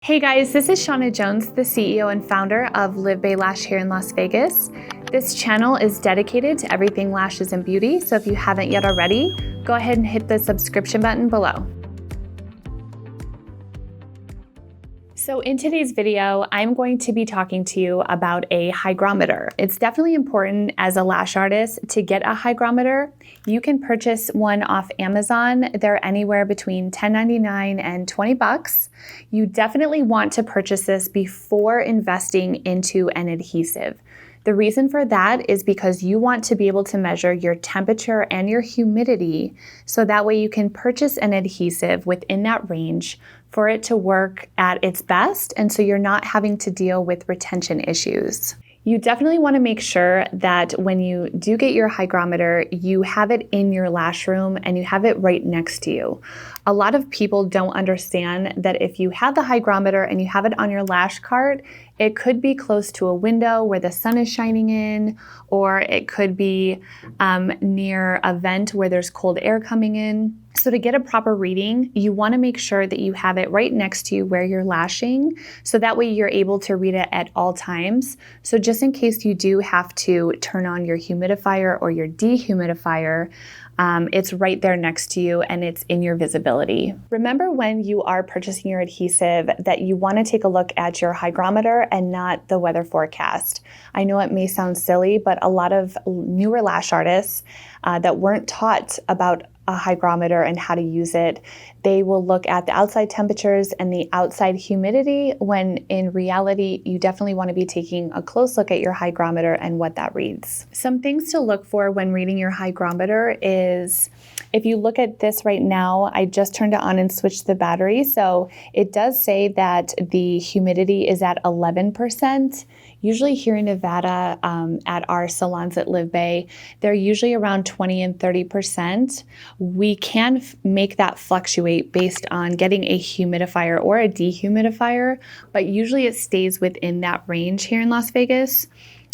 Hey guys, this is Shauna Jones, the CEO and founder of LivBay Lash here in Las Vegas. This channel is dedicated to everything lashes and beauty, so if you haven't yet already, go ahead and hit the subscription button below. So in today's video, I'm going to be talking to you about a hygrometer. It's definitely important as a lash artist to get a hygrometer. You can purchase one off Amazon. They're anywhere between $10.99 and $20. You definitely want to purchase this before investing into an adhesive. The reason for that is because you want to be able to measure your temperature and your humidity so that way you can purchase an adhesive within that range for it to work at its best, and so you're not having to deal with retention issues. You definitely want to make sure that when you do get your hygrometer, you have it in your lash room and you have it right next to you. A lot of people don't understand that if you have the hygrometer and you have it on your lash cart, it could be close to a window where the sun is shining in, or it could be near a vent where there's cold air coming in. So to get a proper reading, you want to make sure that you have it right next to you where you're lashing, so that way you're able to read it at all times. So just in case you do have to turn on your humidifier or your dehumidifier, it's right there next to you and it's in your visibility. Remember when you are purchasing your adhesive that you want to take a look at your hygrometer and not the weather forecast. I know it may sound silly, but a lot of newer lash artists that weren't taught about a hygrometer and how to use it, they will look at the outside temperatures and the outside humidity, when in reality, you definitely want to be taking a close look at your hygrometer and what that reads. Some things to look for when reading your hygrometer is, if you look at this right now, I just turned it on and switched the battery. So it does say that the humidity is at 11%. Usually here in Nevada, at our salons at LivBay, they're usually around 20 and 30%. We can make that fluctuate based on getting a humidifier or a dehumidifier, but usually it stays within that range here in Las Vegas.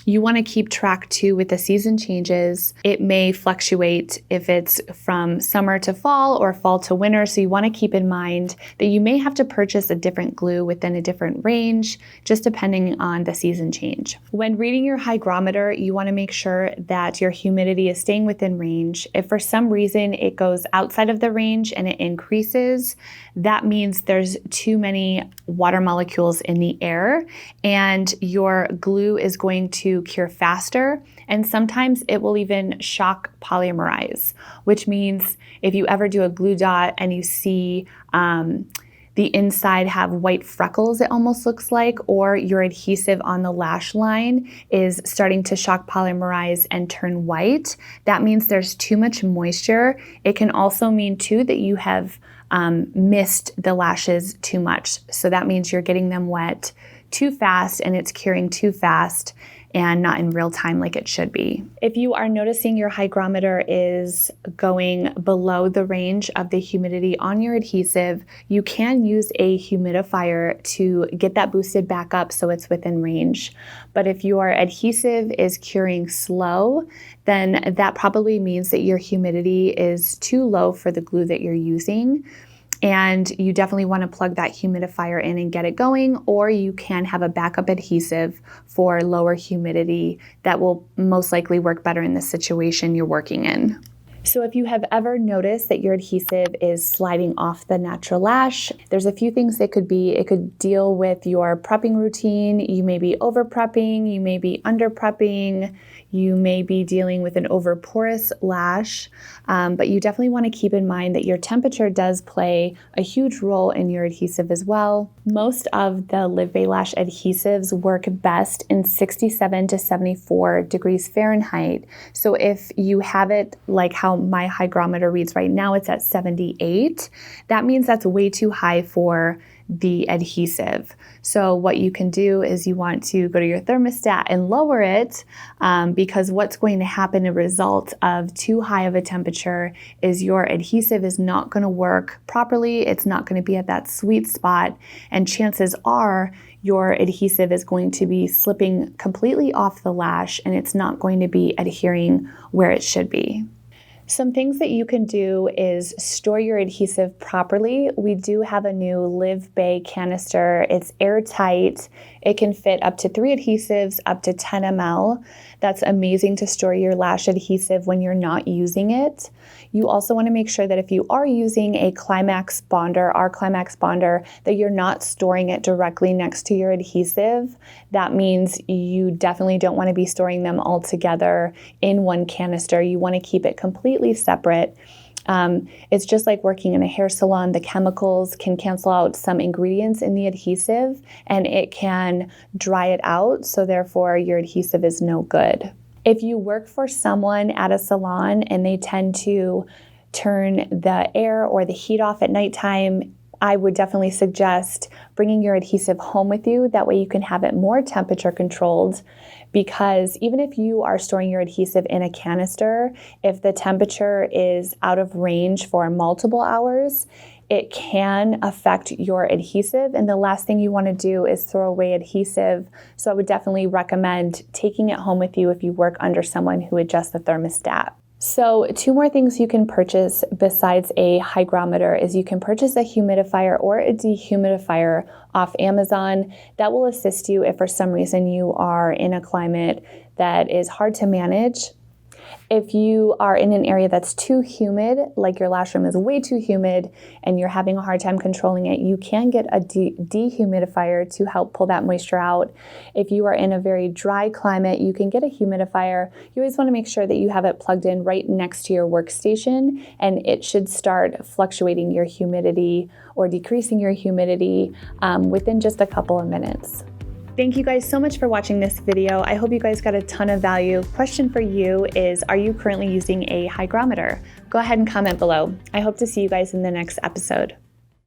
You want to keep track too with the season changes. It may fluctuate if it's from summer to fall or fall to winter. So you want to keep in mind that you may have to purchase a different glue within a different range, just depending on the season change. When reading your hygrometer, you want to make sure that your humidity is staying within range. If for some reason it goes outside of the range and it increases, that means there's too many water molecules in the air and your glue is going to cure faster, and sometimes it will even shock polymerize, which means if you ever do a glue dot and you see the inside have white freckles, it almost looks like, or your adhesive on the lash line is starting to shock polymerize and turn white, that means there's too much moisture. It can also mean too that you have missed the lashes too much. So that means you're getting them wet too fast and it's curing too fast and not in real time like it should be. If you are noticing your hygrometer is going below the range of the humidity on your adhesive, you can use a humidifier to get that boosted back up so it's within range. But if your adhesive is curing slow, then that probably means that your humidity is too low for the glue that you're using. And you definitely want to plug that humidifier in and get it going, or you can have a backup adhesive for lower humidity that will most likely work better in the situation you're working in. So if you have ever noticed that your adhesive is sliding off the natural lash, there's a few things it could be. It could deal with your prepping routine. You may be over prepping, you may be under prepping, you may be dealing with an over porous lash, but you definitely want to keep in mind that your temperature does play a huge role in your adhesive as well. Most of the LivBay Lash adhesives work best in 67 to 74 degrees Fahrenheit. So if you have it like how my hygrometer reads right now, it's at 78. That means that's way too high for the adhesive. So what you can do is you want to go to your thermostat and lower it, because what's going to happen as a result of too high of a temperature is your adhesive is not going to work properly. It's not going to be at that sweet spot, and chances are your adhesive is going to be slipping completely off the lash and it's not going to be adhering where it should be. Some things that you can do is store your adhesive properly. We do have a new LivBay canister. It's airtight. It can fit up to 3 adhesives, up to 10 ml. That's amazing to store your lash adhesive when you're not using it. You also want to make sure that if you are using a Climax bonder, our Climax bonder, that you're not storing it directly next to your adhesive. That means you definitely don't want to be storing them all together in one canister. You want to keep it completely separate. It's just like working in a hair salon. The chemicals can cancel out some ingredients in the adhesive and it can dry it out, so therefore your adhesive is no good. If you work for someone at a salon and they tend to turn the air or the heat off at nighttime, I would definitely suggest bringing your adhesive home with you. That way you can have it more temperature controlled, because even if you are storing your adhesive in a canister, if the temperature is out of range for multiple hours, it can affect your adhesive, and the last thing you want to do is throw away adhesive. So I would definitely recommend taking it home with you if you work under someone who adjusts the thermostat. So 2 more things you can purchase besides a hygrometer is you can purchase a humidifier or a dehumidifier off Amazon. That will assist you if for some reason you are in a climate that is hard to manage. If you are in an area that's too humid, like your lash room is way too humid and you're having a hard time controlling it, you can get a dehumidifier to help pull that moisture out. If you are in a very dry climate, you can get a humidifier. You always want to make sure that you have it plugged in right next to your workstation, and it should start fluctuating your humidity or decreasing your humidity within just a couple of minutes. Thank you guys so much for watching this video. I hope you guys got a ton of value. Question for you is, are you currently using a hygrometer? Go ahead and comment below. I hope to see you guys in the next episode.